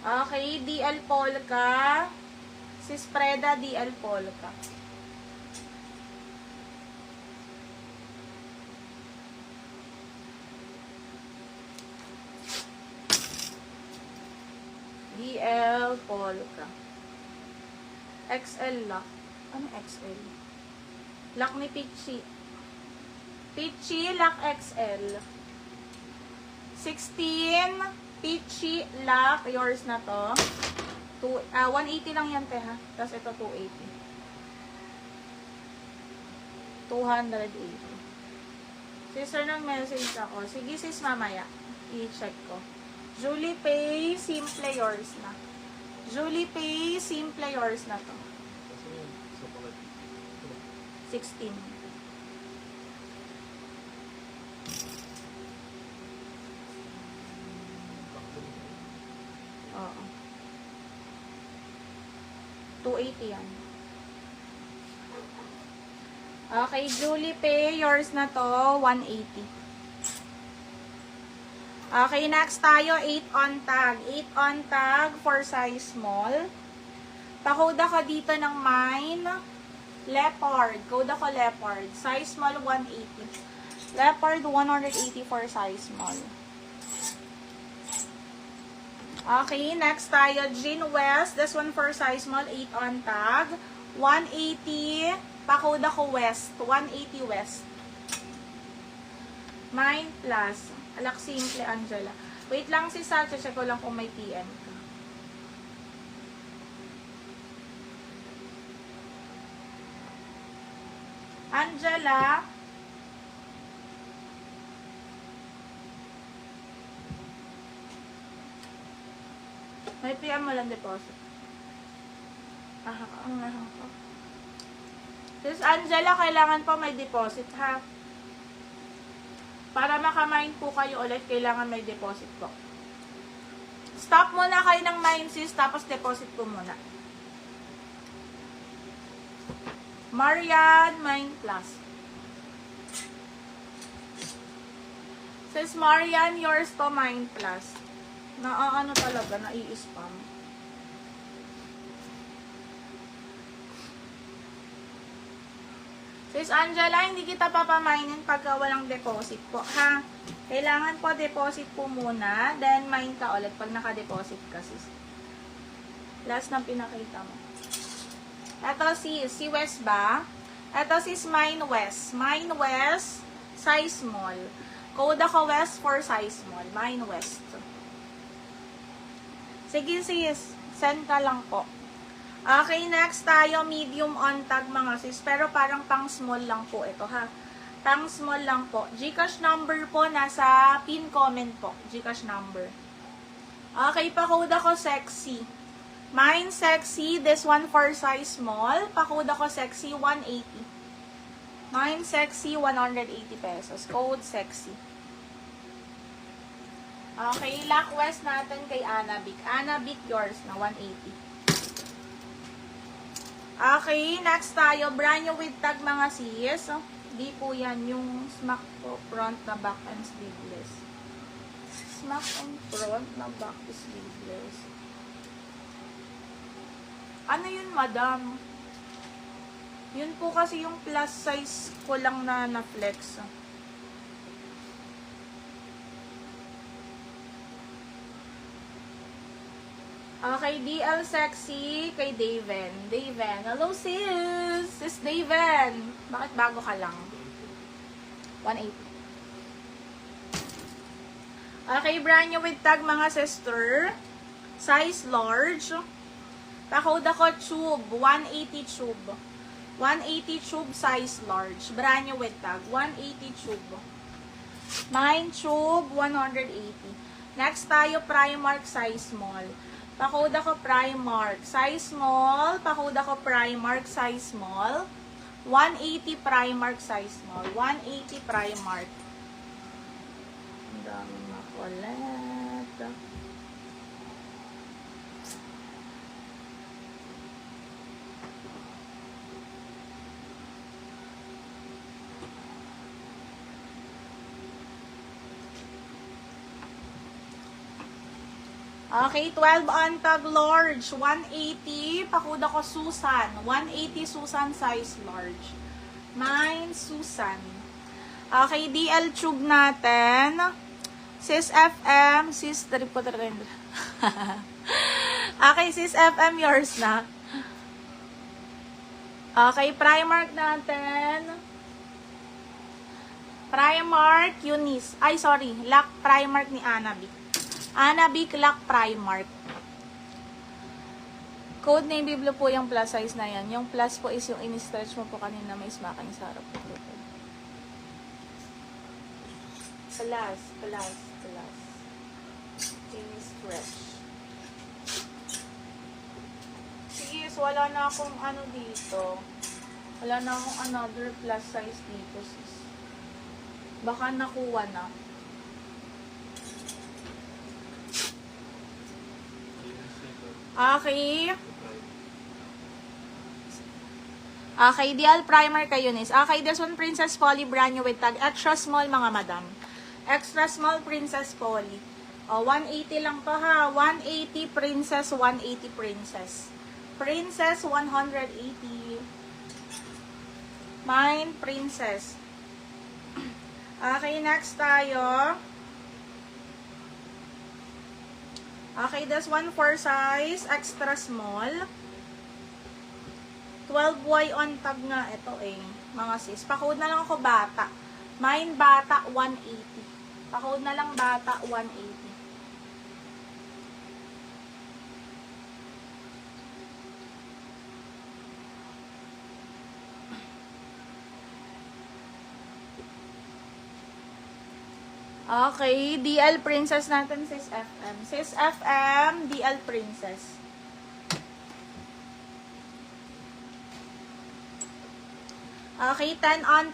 Okay, DL Polka. Si Spreda, DL Polka. DL Polka. XL lock. Ano XL? Lock ni Peachy. Peachy lock XL. 16 Peachy lock. Yours na to. 180 lang yan, te, ha? Tapos ito, 280. 280. Sister, nang message ako. Sige, sis, mamaya. I-check ko. Julie Pay, simple yours na. Julie Pay, simple yours na to. 16. Oo. 280 yan. Okay, Julie Pay, yours na to, 180. Okay, next tayo, 8 on tag. 8 on tag for size small. Pa-code ako dito ng mine. Leopard. Code ako leopard. Size small, 180. Leopard, 180 for size small. Okay, next tayo, Jean West. This one for size small, 8 on tag. 180. Pa-code ako West. 180 West. Mine plus. Alak simple, Angela. Wait lang si Sacha. Check ko lang kung may PM ka. Angela. May PM mo lang deposit. Sis Angela, kailangan po may deposit, ha? Para makamine po kayo ulit, kailangan may deposit po. Stop muna kayo ng mine, sis, tapos deposit po muna. Marian, mine plus. Sis Marian, yours to mine plus. Ano talaga, nai-spam. Sis Angela, hindi kita papamainin pagka walang deposit po, ha? Kailangan po deposit po muna, then mine ka ulit pag naka-deposit ka, sis. Last na pinakita mo. Ito si West ba? Ito sis Mine West. Mine West, size small. Code ako West for size small. Mine West. Sige sis, send ka lang po. Okay, next tayo, medium on tag mga sis. Pero parang pang small lang po ito, ha? Pang small lang po. Gcash number po, nasa pin comment po. Gcash number. Okay, pa-code ako sexy. Mine sexy, this one for size small. Pa-code ako sexy, 180. Mine sexy, 180 pesos. Code sexy. Okay, lock west natin kay Anabic. Anabic, yours na 180. Okay, next tayo. Brand new with tag mga sis. Di po yan yung smack po front na back and sleeveless. Smack on front na back is sleeveless. Ano yun, madam? Yun po kasi yung plus size ko lang na flex. Okay, DL Sexy kay Daven. Daven. Hello, sis! Sis Daven. Bakit bago ka lang? 180. Okay, brand new with tag mga sister. Size large. Pa-code ako tube. 180 tube. 180 tube size large. Brand new with tag. 180 tube. Mine tube, 180. Next tayo, Primark size small. Pa-code ako Primark size small. Pa-code ako Primark size small. 180 Primark size small. 180 Primark. Ang dami makulit. Okay, 12 on tag large, 180. Pakuda ko Susan, 180 Susan size large. Mine, Susan. Okay, DL tube natin. Sis FM, sis, dari po talaga yun. Okay, sis FM, yours na. Okay, Primark natin. Primark, Eunice. Ay, sorry. Lock Primark ni Anabic. Anabic Lock Primark. Code navy blue po yung plus size na yan. Yung plus po is yung in-stretch mo po kanina. May smakan sa harap po. Plus. In-stretch. Sige, so wala na akong ano dito. Wala na akong another plus size dito, sis. Baka nakuha na. Okay. Okay, DL primer kayo, nis. Okay, this one, Princess Polly, brand new with tag. Extra small, mga madam. Extra small, Princess Polly. O, 180 lang to, ha. 180, Princess, 180, Princess. Princess, 180. Mine, Princess. Okay, next tayo. Okay, this one, 4 size, extra small. 12Y on tag nga ito eh, mga sis. Pakode na lang ako bata. Mine bata 180. Pakode na lang bata 180. Okay, DL Princess natin, sis FM. Sis FM, DL Princess. Okay, 10 on